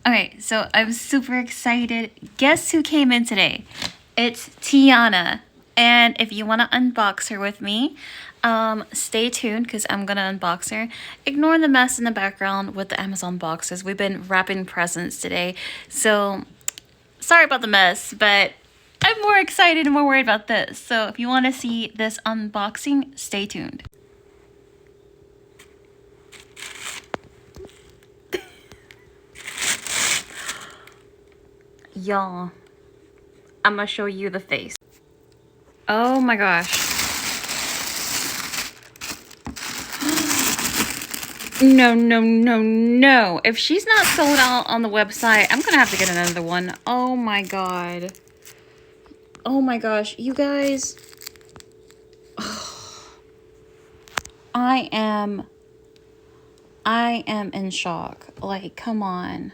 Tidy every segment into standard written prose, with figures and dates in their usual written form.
Okay, so I'm super excited. Guess who came in today? It's Tiana. And if you want to unbox her with me, stay tuned because I'm going to unbox her. Ignore the mess in the background with the Amazon boxes. We've been wrapping presents today. So, sorry about the mess, but I'm more excited and more worried about this. So, if you want to see this unboxing, stay tuned. Y'all, I'm gonna show you the face. Oh my gosh. No, no, no, no. If she's not sold out on the website, I'm gonna have to get another one. Oh my god. Oh my gosh, you guys. I am in shock. Like, come on.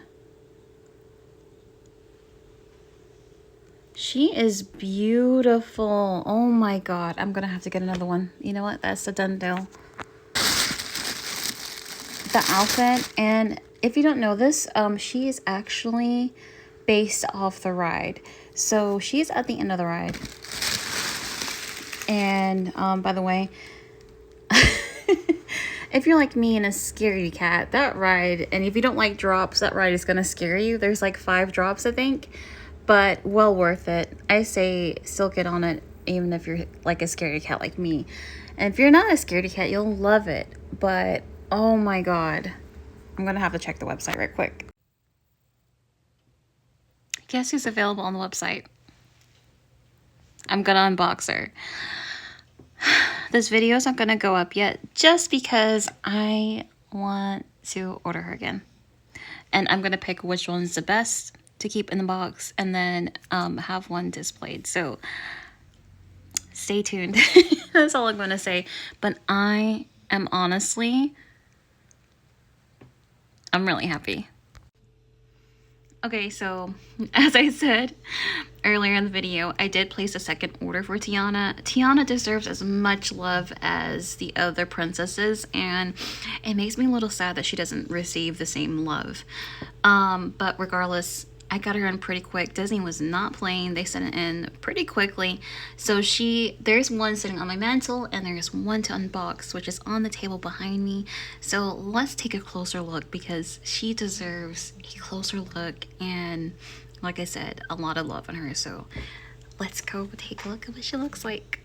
She is beautiful. Oh my god. I'm gonna have to get another one. You know what? That's a done deal. The outfit, and if you don't know this, she is actually based off the ride. So she's at the end of the ride. And by the way, if you're like me and a scaredy cat, that ride, and if you don't like drops, that ride is gonna scare you. There's like 5 drops, I think, but well worth it. I say still get on it, even if you're like a scaredy cat like me. And if you're not a scaredy cat, you'll love it. But oh my god, I'm gonna have to check the website right quick. Guess who's available on the website? I'm gonna unbox her. This video is not gonna go up yet just because I want to order her again. And I'm gonna pick which one's the best to keep in the box and then have one displayed. So stay tuned. That's all I'm gonna say. But I am honestly, I'm really happy. Okay, so as I said earlier in the video, I did place a second order for Tiana. Tiana deserves as much love as the other princesses, and it makes me a little sad that she doesn't receive the same love. But regardless, I got her in pretty quick. Disney was not playing. They sent it in pretty quickly. So there's one sitting on my mantle and there's one to unbox, which is on the table behind me. So let's take a closer look because she deserves a closer look. And like I said, a lot of love on her. So let's go take a look at what she looks like.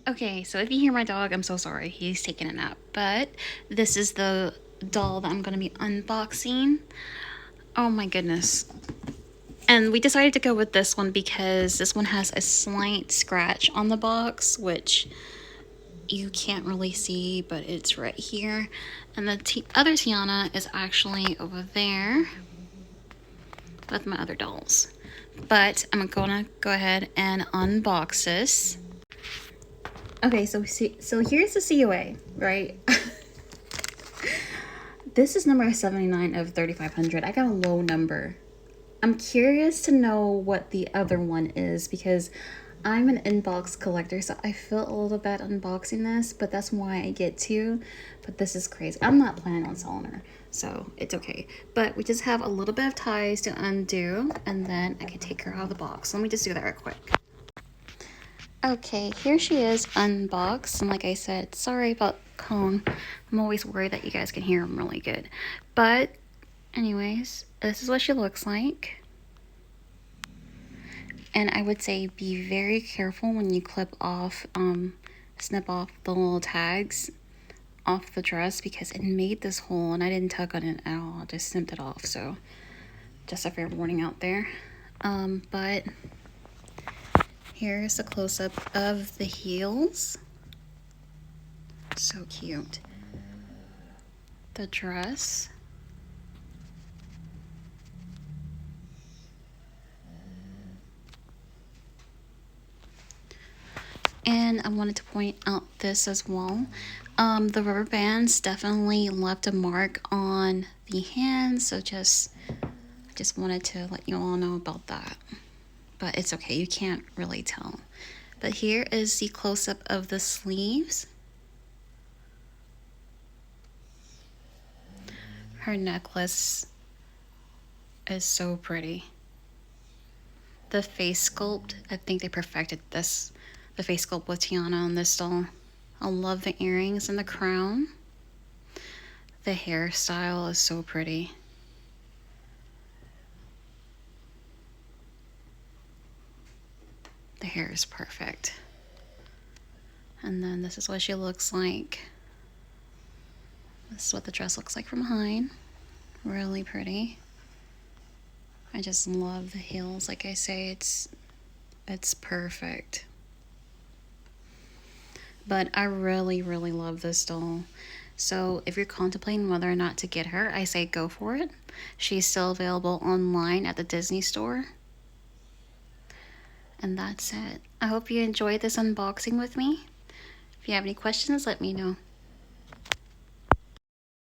Okay, so if you hear my dog, I'm so sorry. He's taking a nap. But this is the doll that I'm going to be unboxing. Oh my goodness. And we decided to go with this one because this one has a slight scratch on the box, which you can't really see, but it's right here. And the other Tiana is actually over there with my other dolls. But I'm gonna go ahead and unbox this. Okay, so here's the COA, right? This is number 79 of 3,500. I got a low number. I'm curious to know what the other one is because I'm an inbox collector, so I feel a little bad unboxing this, but that's why I get to. But this is crazy. I'm not planning on selling her, so it's okay. But we just have a little bit of ties to undo, and then I can take her out of the box. Let me just do that real quick. Okay, here she is unboxed, and like I said, sorry about Cone. I'm always worried that you guys can hear him really good. But anyways, this is what she looks like. And I would say be very careful when you snip off the little tags off the dress because it made this hole and I didn't tug on it at all. I just snipped it off, so just a fair warning out there. But here's a close-up of the heels. So cute. The dress. And I wanted to point out this as well. The rubber bands definitely left a mark on the hands, so I just wanted to let you all know about that. But it's okay, you can't really tell. But here is the close-up of the sleeves. Her necklace is so pretty. The face sculpt, I think they perfected this. The face sculpt with Tiana on this doll. I love the earrings and the crown. The hairstyle is so pretty. The hair is perfect. And then this is what she looks like. This is what the dress looks like from behind. Really pretty. I just love the heels. Like I say, it's perfect. But I really, really love this doll. So if you're contemplating whether or not to get her, I say go for it. She's still available online at the Disney store. And that's it. I hope you enjoyed this unboxing with me. If you have any questions, let me know.